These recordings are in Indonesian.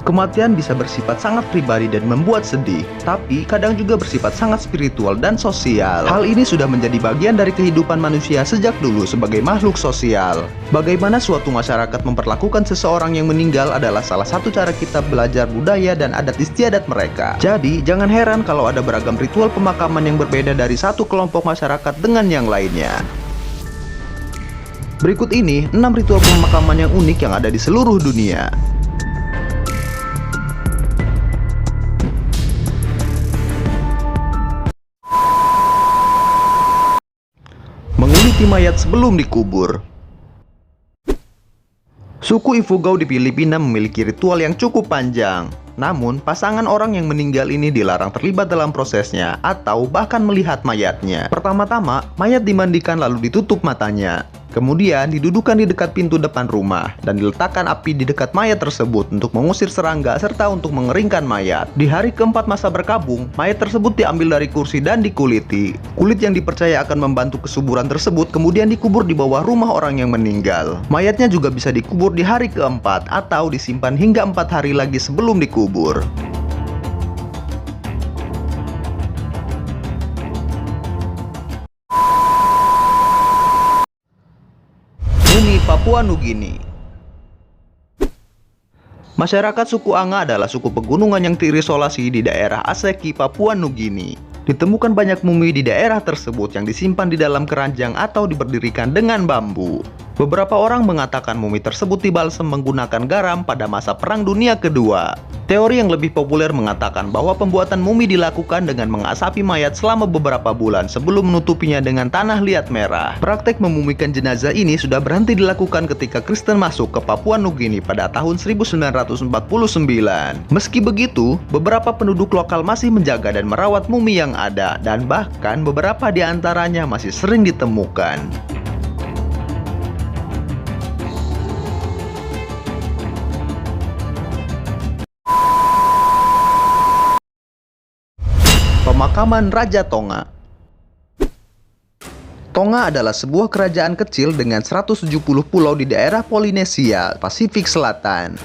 Kematian bisa bersifat sangat pribadi dan membuat sedih, tapi kadang juga bersifat sangat spiritual dan sosial. Hal ini sudah menjadi bagian dari kehidupan manusia sejak dulu sebagai makhluk sosial. Bagaimana suatu masyarakat memperlakukan seseorang yang meninggal adalah salah satu cara kita belajar budaya dan adat istiadat mereka. Jadi, jangan heran kalau ada beragam ritual pemakaman yang berbeda dari satu kelompok masyarakat dengan yang lainnya. Berikut ini 6 ritual pemakaman yang unik yang ada di seluruh dunia. Menguliti mayat sebelum dikubur. Suku Ifugao di Filipina memiliki ritual yang cukup panjang. Namun, pasangan orang yang meninggal ini dilarang terlibat dalam prosesnya atau bahkan melihat mayatnya. Pertama-tama, mayat dimandikan lalu ditutup matanya. Kemudian didudukan di dekat pintu depan rumah dan diletakkan api di dekat mayat tersebut untuk mengusir serangga serta untuk mengeringkan mayat. Di hari keempat masa berkabung, mayat tersebut diambil dari kursi dan dikuliti. Kulit yang dipercaya akan membantu kesuburan tersebut kemudian dikubur di bawah rumah orang yang meninggal. Mayatnya juga bisa dikubur di hari keempat atau disimpan hingga 4 hari lagi sebelum dikubur. Mumi Papua Nugini. Masyarakat suku Anga adalah suku pegunungan yang terisolasi di daerah Aseki, Papua Nugini. Ditemukan banyak mumi di daerah tersebut yang disimpan di dalam keranjang atau diberdirikan dengan bambu. Beberapa orang mengatakan mumi tersebut dibalsem menggunakan garam pada masa Perang Dunia Kedua. Teori yang lebih populer mengatakan bahwa pembuatan mumi dilakukan dengan mengasapi mayat selama beberapa bulan sebelum menutupinya dengan tanah liat merah. Praktek memumikan jenazah ini sudah berhenti dilakukan ketika Kristen masuk ke Papua Nugini pada tahun 1949. Meski begitu, beberapa penduduk lokal masih menjaga dan merawat mumi yang ada, dan bahkan beberapa di antaranya masih sering ditemukan. Pemakaman Raja Tonga. Tonga adalah sebuah kerajaan kecil dengan 170 pulau di daerah Polinesia, Pasifik Selatan.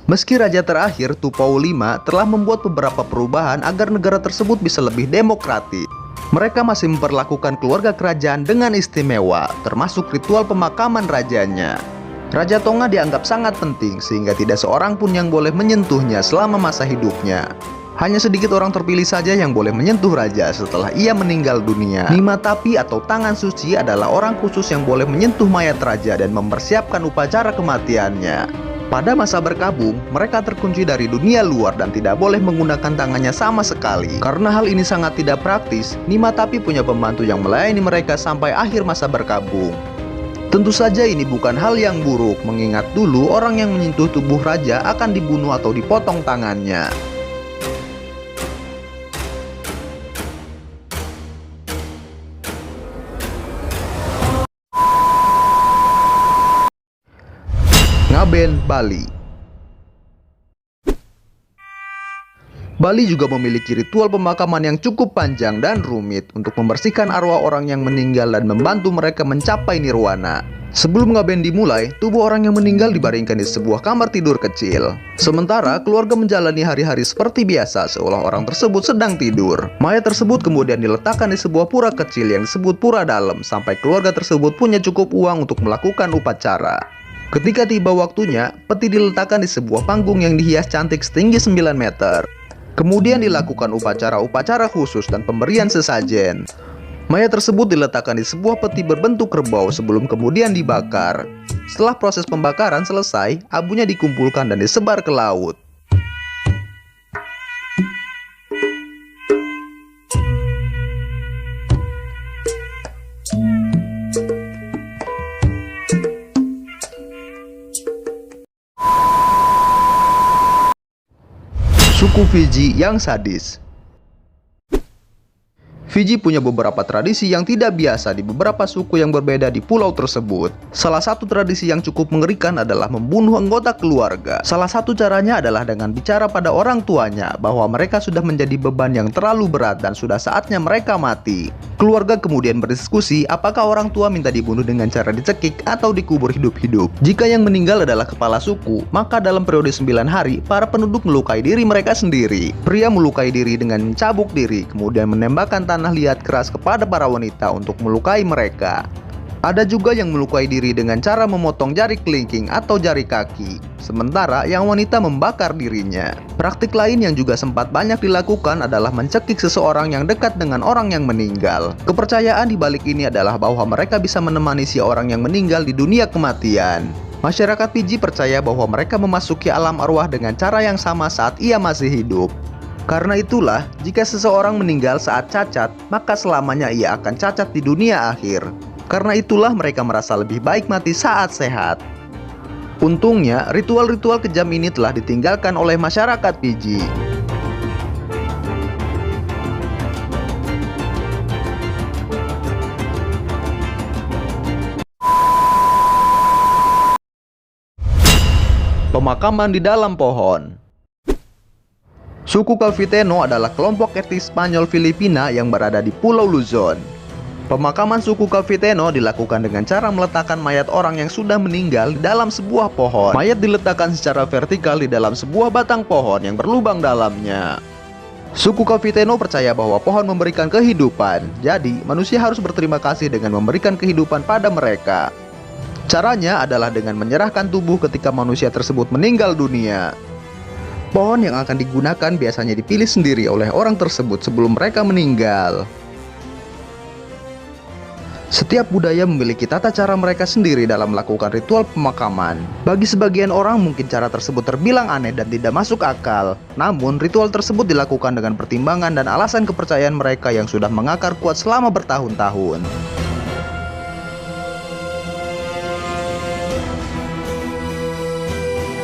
Meski raja terakhir, Tupou V, telah membuat beberapa perubahan agar negara tersebut bisa lebih demokratis, mereka masih memperlakukan keluarga kerajaan dengan istimewa, termasuk ritual pemakaman rajanya. Raja Tonga dianggap sangat penting sehingga tidak seorang pun yang boleh menyentuhnya selama masa hidupnya. Hanya sedikit orang terpilih saja yang boleh menyentuh raja setelah ia meninggal dunia. Nima Tapi atau tangan suci adalah orang khusus yang boleh menyentuh mayat raja dan mempersiapkan upacara kematiannya. Pada masa berkabung, mereka terkunci dari dunia luar dan tidak boleh menggunakan tangannya sama sekali. Karena hal ini sangat tidak praktis, Nima Tapi punya pembantu yang melayani mereka sampai akhir masa berkabung. Tentu saja ini bukan hal yang buruk, mengingat dulu orang yang menyentuh tubuh raja akan dibunuh atau dipotong tangannya. Ngaben, Bali. Bali juga memiliki ritual pemakaman yang cukup panjang dan rumit untuk membersihkan arwah orang yang meninggal dan membantu mereka mencapai nirwana. Sebelum ngaben dimulai, tubuh orang yang meninggal dibaringkan di sebuah kamar tidur kecil. Sementara keluarga menjalani hari-hari seperti biasa seolah orang tersebut sedang tidur. Mayat tersebut kemudian diletakkan di sebuah pura kecil yang disebut pura dalam sampai keluarga tersebut punya cukup uang untuk melakukan upacara. Ketika tiba waktunya, peti diletakkan di sebuah panggung yang dihias cantik setinggi 9 meter. Kemudian dilakukan upacara-upacara khusus dan pemberian sesajen. Mayat tersebut diletakkan di sebuah peti berbentuk kerbau sebelum kemudian dibakar. Setelah proses pembakaran selesai, abunya dikumpulkan dan disebar ke laut. Suku Fiji yang sadis. Fiji punya beberapa tradisi yang tidak biasa di beberapa suku yang berbeda di pulau tersebut. Salah satu tradisi yang cukup mengerikan adalah membunuh anggota keluarga. Salah satu caranya adalah dengan bicara pada orang tuanya bahwa mereka sudah menjadi beban yang terlalu berat dan sudah saatnya mereka mati. Keluarga kemudian berdiskusi apakah orang tua minta dibunuh dengan cara dicekik atau dikubur hidup-hidup. Jika yang meninggal adalah kepala suku, maka dalam periode 9 hari, para penduduk melukai diri mereka sendiri. Pria melukai diri dengan mencabuk diri, kemudian menembakkan tanah liat keras kepada para wanita untuk melukai mereka. Ada juga yang melukai diri dengan cara memotong jari kelingking atau jari kaki, sementara yang wanita membakar dirinya. Praktik lain yang juga sempat banyak dilakukan adalah mencekik seseorang yang dekat dengan orang yang meninggal. Kepercayaan di balik ini adalah bahwa mereka bisa menemani si orang yang meninggal di dunia kematian. Masyarakat Fiji percaya bahwa mereka memasuki alam arwah dengan cara yang sama saat ia masih hidup. Karena itulah, jika seseorang meninggal saat cacat, maka selamanya ia akan cacat di dunia akhir. Karena itulah mereka merasa lebih baik mati saat sehat. Untungnya, ritual-ritual kejam ini telah ditinggalkan oleh masyarakat Fiji. Pemakaman di dalam pohon. Suku Calviteno adalah kelompok etnis Spanyol Filipina yang berada di Pulau Luzon. Pemakaman suku Calviteno dilakukan dengan cara meletakkan mayat orang yang sudah meninggal di dalam sebuah pohon. Mayat diletakkan secara vertikal di dalam sebuah batang pohon yang berlubang dalamnya. Suku Calviteno percaya bahwa pohon memberikan kehidupan, jadi manusia harus berterima kasih dengan memberikan kehidupan pada mereka. Caranya adalah dengan menyerahkan tubuh ketika manusia tersebut meninggal dunia. Pohon yang akan digunakan biasanya dipilih sendiri oleh orang tersebut sebelum mereka meninggal. Setiap budaya memiliki tata cara mereka sendiri dalam melakukan ritual pemakaman. Bagi sebagian orang mungkin cara tersebut terbilang aneh dan tidak masuk akal. Namun ritual tersebut dilakukan dengan pertimbangan dan alasan kepercayaan mereka yang sudah mengakar kuat selama bertahun-tahun.